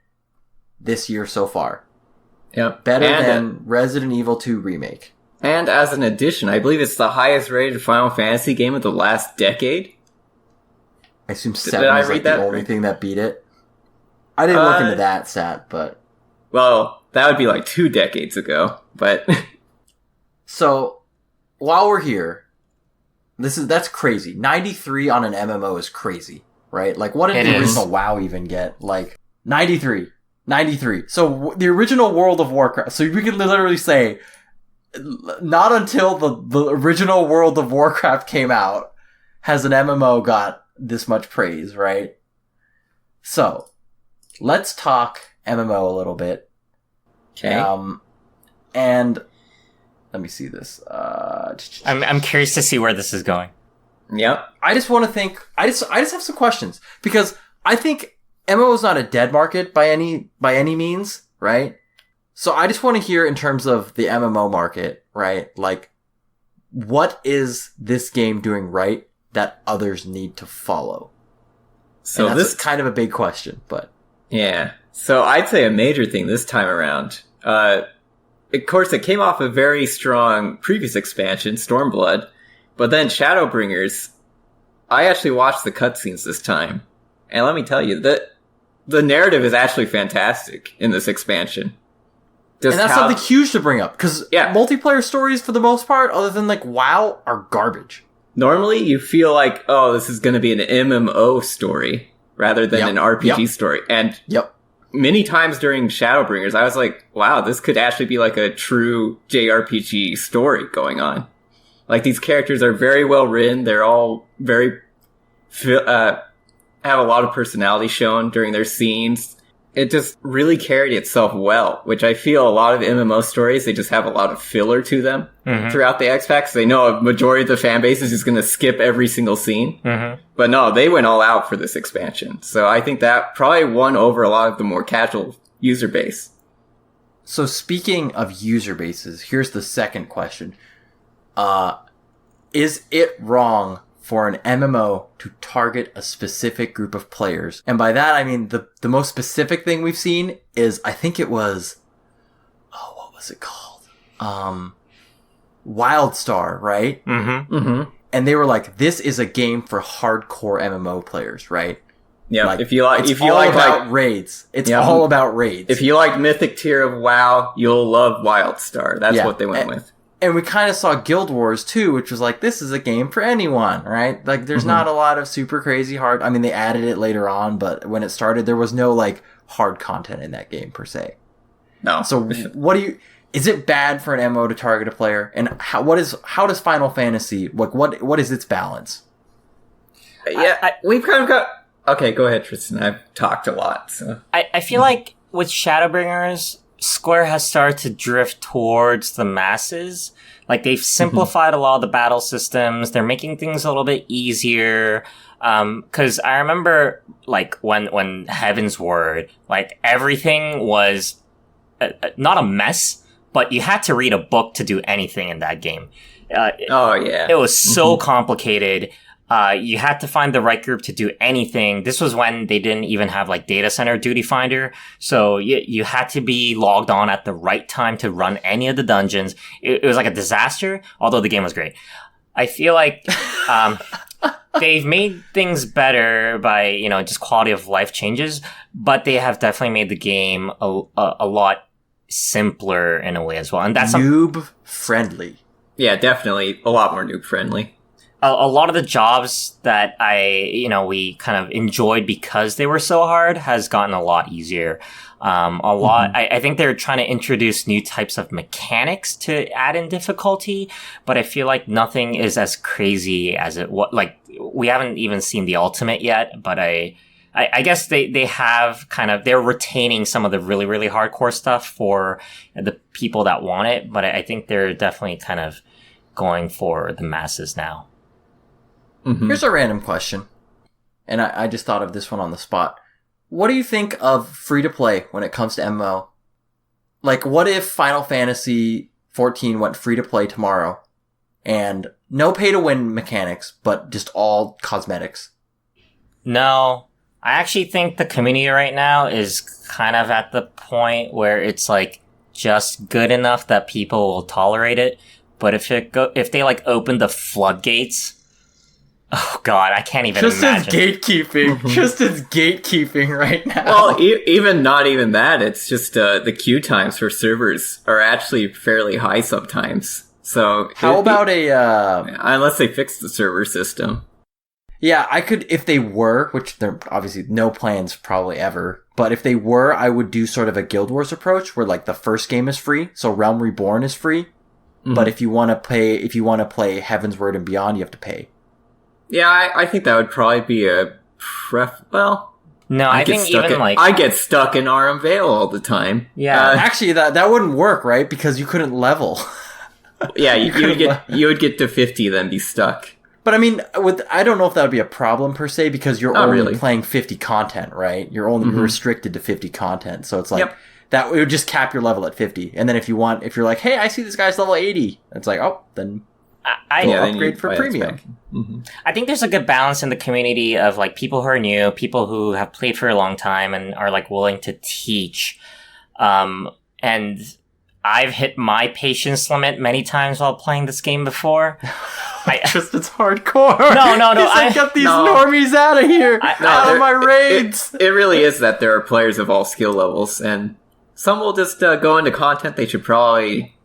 Speaker 1: This year so far.
Speaker 3: Yep.
Speaker 1: Better than Resident Evil 2 Remake.
Speaker 3: And as an addition, I believe it's the highest rated Final Fantasy game of the last decade.
Speaker 1: I assume 7 is like the only thing that beat it. I didn't look into that stat, but...
Speaker 3: Well, that would be like 2 decades ago, but...
Speaker 1: So, while we're here, that's crazy. 93 on an MMO is crazy, right? Like, what did the original WoW even get? Like, 93. So, the original World of Warcraft... So, we could literally say... Not until the original World of Warcraft came out has an MMO got this much praise, right? So, let's talk MMO a little bit.
Speaker 3: Okay.
Speaker 1: And let me see this.
Speaker 2: I'm curious to see where this is going.
Speaker 3: Yep.
Speaker 1: I just want to think. I just have some questions because I think MMO is not a dead market by any means, right? So I just want to hear in terms of the MMO market, right? Like, what is this game doing right that others need to follow?
Speaker 3: So
Speaker 1: and
Speaker 3: this
Speaker 1: is kind of a big question, but
Speaker 3: yeah. So I'd say a major thing this time around. Of course, it came off a very strong previous expansion, Stormblood, but then Shadowbringers. I actually watched the cutscenes this time, and let me tell you that the narrative is actually fantastic in this expansion.
Speaker 1: And that's something huge to bring up, because multiplayer stories, for the most part, other than like WoW, are garbage.
Speaker 3: Normally, you feel like, oh, this is going to be an MMO story rather than an RPG story. And many times during Shadowbringers, I was like, wow, this could actually be like a true JRPG story going on. Like, these characters are very well written. They're all very, have a lot of personality shown during their scenes. It just really carried itself well, which I feel a lot of MMO stories, they just have a lot of filler to them throughout the X-Packs. They know a majority of the fan base is just going to skip every single scene. But no, they went all out for this expansion. So I think that probably won over a lot of the more casual user base.
Speaker 1: So speaking of user bases, here's the second question. Is it wrong for an MMO to target a specific group of players? And by that, I mean the most specific thing we've seen is, I think it was, what was it called? WildStar, right? And they were like, this is a game for hardcore MMO players, right?
Speaker 3: Yeah,
Speaker 1: like,
Speaker 3: if you like
Speaker 1: raids. It's all about raids.
Speaker 3: If you like Mythic tier of WoW, you'll love WildStar. That's what they went with.
Speaker 1: And we kind of saw Guild Wars too, which was like, this is a game for anyone, right? Like, there's not a lot of super crazy hard. I mean, they added it later on, but when it started, there was no like hard content in that game per se.
Speaker 3: No.
Speaker 1: So, is it bad for an MMO to target a player? And how does Final Fantasy, like, what is its balance?
Speaker 3: Yeah, we've kind of got. Okay, go ahead, Tristan. I've talked a lot, so
Speaker 2: I feel like with Shadowbringers, Square has started to drift towards the masses. Like, they've simplified a lot of the battle systems. They're making things a little bit easier. Cause I remember, like, when Heaven's Word, like, everything was not a mess, but you had to read a book to do anything in that game. It was so complicated. You had to find the right group to do anything. This was when they didn't even have like data center duty finder. So you had to be logged on at the right time to run any of the dungeons. It was like a disaster, although the game was great. I feel like, they've made things better by, just quality of life changes, but they have definitely made the game a lot simpler in a way as well. And that's
Speaker 1: noob friendly.
Speaker 3: Yeah, definitely a lot more noob friendly.
Speaker 2: A lot of the jobs that we kind of enjoyed because they were so hard has gotten a lot easier. I think they're trying to introduce new types of mechanics to add in difficulty, but I feel like nothing is as crazy as we haven't even seen the ultimate yet, but I guess they have they're retaining some of the really, really hardcore stuff for the people that want it, but I think they're definitely kind of going for the masses now.
Speaker 1: Here's a random question, and I just thought of this one on the spot. What do you think of free-to-play when it comes to MMO? Like, what if Final Fantasy XIV went free-to-play tomorrow, and no pay-to-win mechanics, but just all cosmetics?
Speaker 2: No. I actually think the community right now is kind of at the point where it's, like, just good enough that people will tolerate it, but if they, like, open the floodgates... Oh God, I can't even imagine.
Speaker 1: Tristan's gatekeeping right now.
Speaker 3: Well, even not even that. It's just the queue times for servers are actually fairly high sometimes. So
Speaker 1: how about
Speaker 3: unless they fix the server system?
Speaker 1: Yeah, I could, if they were, which there obviously no plans probably ever, but if they were, I would do sort of a Guild Wars approach where like the first game is free, so Realm Reborn is free, but if you want to play Heaven's Word and Beyond, you have to pay.
Speaker 3: Yeah, I think that would probably be a
Speaker 2: No, I think even
Speaker 3: I get stuck in Aram Vale all the time.
Speaker 2: Yeah.
Speaker 1: Actually, that wouldn't work, right? Because you couldn't level.
Speaker 3: Yeah, you would get to 50, then be stuck.
Speaker 1: But I mean, I don't know if that would be a problem per se, because you're only
Speaker 3: really
Speaker 1: playing 50 content, right? You're only restricted to 50 content, so it's like that it would just cap your level at 50. And then if you're like, hey, I see this guy's level 80, it's like, oh, then upgrade for premium.
Speaker 2: I think there's a good balance in the community of like people who are new, people who have played for a long time and are like willing to teach. And I've hit my patience limit many times while playing this game before.
Speaker 1: Tristan's hardcore.
Speaker 2: No.
Speaker 1: He's like, get these normies out of here. Out of my raids.
Speaker 3: It really is that there are players of all skill levels, and some will just go into content they should probably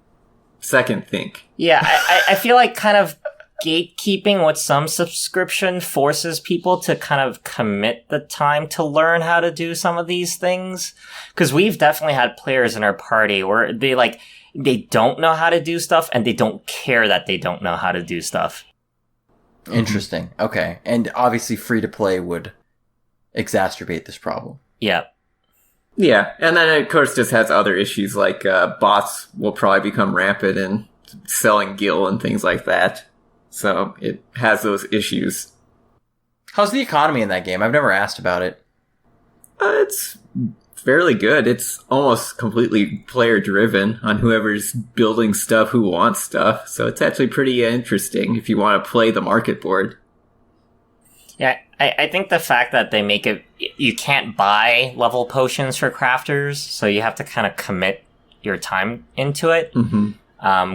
Speaker 3: second think.
Speaker 2: Yeah, I feel like kind of gatekeeping with some subscription forces people to kind of commit the time to learn how to do some of these things. Because we've definitely had players in our party where they don't know how to do stuff and they don't care that they don't know how to do stuff.
Speaker 1: Interesting. Okay. And obviously free to play would exacerbate this problem.
Speaker 2: Yeah.
Speaker 3: Yeah, and then it, of course, just has other issues like bots will probably become rampant in selling gil and things like that. So it has those issues.
Speaker 1: How's the economy in that game? I've never asked about it.
Speaker 3: It's fairly good. It's almost completely player driven on whoever's building stuff who wants stuff. So it's actually pretty interesting if you want to play the market board.
Speaker 2: Yeah, I think the fact that they make it, you can't buy level potions for crafters, so you have to kind of commit your time into it,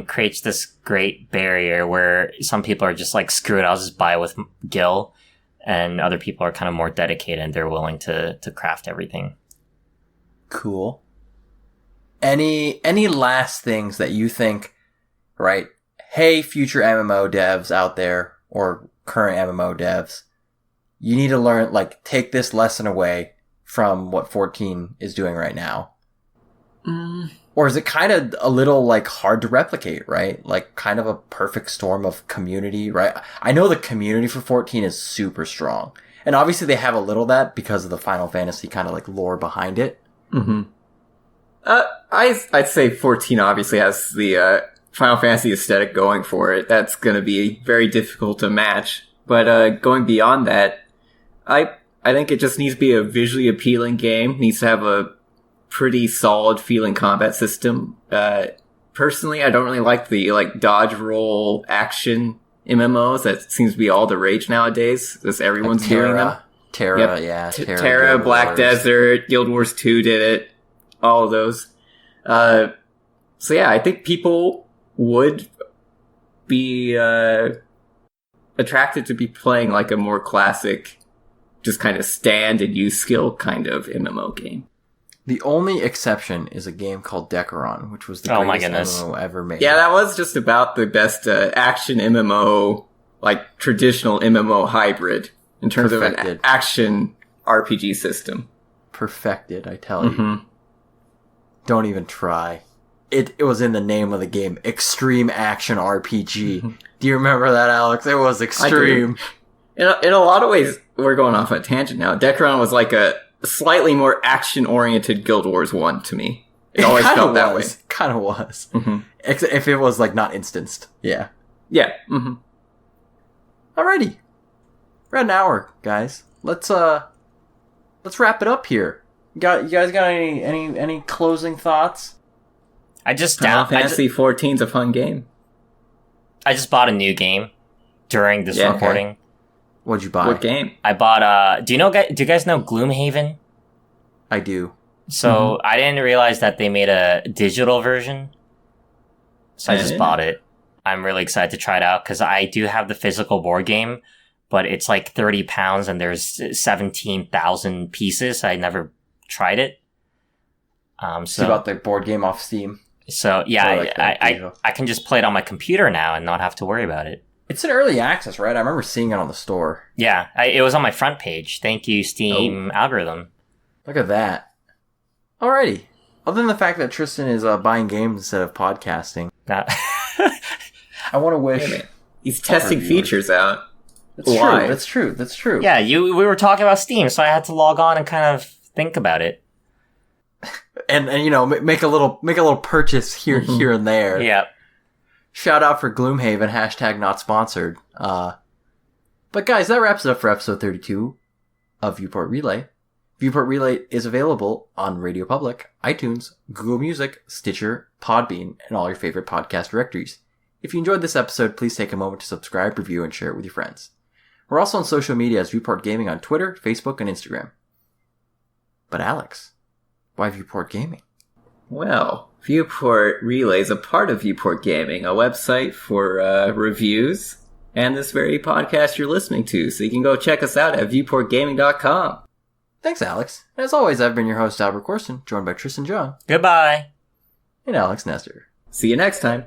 Speaker 2: creates this great barrier where some people are just like, screw it, I'll just buy with gil, and other people are kind of more dedicated and they're willing to craft everything.
Speaker 1: Cool. Any last things that you think, right, hey, future MMO devs out there, or current MMO devs, you need to learn, like, take this lesson away from what 14 is doing right now? Or is it kind of a little, like, hard to replicate, right? Like, kind of a perfect storm of community, right? I know the community for 14 is super strong. And obviously they have a little of that because of the Final Fantasy kind of, like, lore behind it.
Speaker 3: I'd say 14 obviously has the Final Fantasy aesthetic going for it. That's going to be very difficult to match. But going beyond that, I think it just needs to be a visually appealing game. It needs to have a pretty solid feeling combat system. Personally, I don't really like the dodge roll action MMOs. That seems to be all the rage nowadays. Just everyone's
Speaker 1: like
Speaker 3: doing them. Terra, Black Desert, Guild Wars 2 did it. All of those. So yeah, I think people would be attracted to be playing like a more classic, just kind of stand and use skill kind of MMO game.
Speaker 1: The only exception is a game called Decaron, which was the greatest MMO ever made.
Speaker 3: Yeah, that was just about the best action MMO, like traditional MMO hybrid in terms of an action RPG system.
Speaker 1: Perfected, I tell you. Don't even try. It was in the name of the game, Extreme Action RPG. Do you remember that, Alex? It was extreme.
Speaker 3: In a lot of ways, we're going off a tangent now. Decaron was like a slightly more action-oriented Guild Wars 1 to me. It always felt that way.
Speaker 1: Kind of was. If it was like not instanced. Yeah.
Speaker 3: Yeah.
Speaker 1: Alrighty. We're at an hour, guys. Let's wrap it up here. You guys got any closing thoughts?
Speaker 3: Final Fantasy 14's a fun game.
Speaker 2: I just bought a new game during this recording.
Speaker 1: Okay. What'd you buy?
Speaker 3: What game?
Speaker 2: I bought do you guys know Gloomhaven?
Speaker 1: I do.
Speaker 2: So I didn't realize that they made a digital version. So I just bought it. I'm really excited to try it out because I do have the physical board game, but it's like £30 and there's 17,000 pieces. I never tried it.
Speaker 1: So you bought the board game off Steam?
Speaker 2: So yeah, I can just play it on my computer now and not have to worry about it.
Speaker 1: It's in early access, right? I remember seeing it on the store.
Speaker 2: Yeah, it was on my front page. Thank you, Steam algorithm.
Speaker 1: Look at that. Alrighty. Other than the fact that Tristan is buying games instead of podcasting, I want to wish...
Speaker 3: He's testing features out. live.
Speaker 1: That's true.
Speaker 2: Yeah, we were talking about Steam, so I had to log on and kind of think about it.
Speaker 1: And you know, make a little purchase here and there.
Speaker 2: Yeah.
Speaker 1: Shout out for Gloomhaven, hashtag not sponsored. But guys, that wraps it up for episode 32 of Viewport Relay. Viewport Relay is available on Radio Public, iTunes, Google Music, Stitcher, Podbean, and all your favorite podcast directories. If you enjoyed this episode, please take a moment to subscribe, review, and share it with your friends. We're also on social media as Viewport Gaming on Twitter, Facebook, and Instagram. But Alex, why Viewport Gaming?
Speaker 3: Well, Viewport Relay is a part of Viewport Gaming, a website for reviews and this very podcast you're listening to. So you can go check us out at viewportgaming.com.
Speaker 1: Thanks, Alex. As always, I've been your host, Albert Corson, joined by Tristan John.
Speaker 2: Goodbye.
Speaker 1: And Alex Nestor.
Speaker 3: See you next time.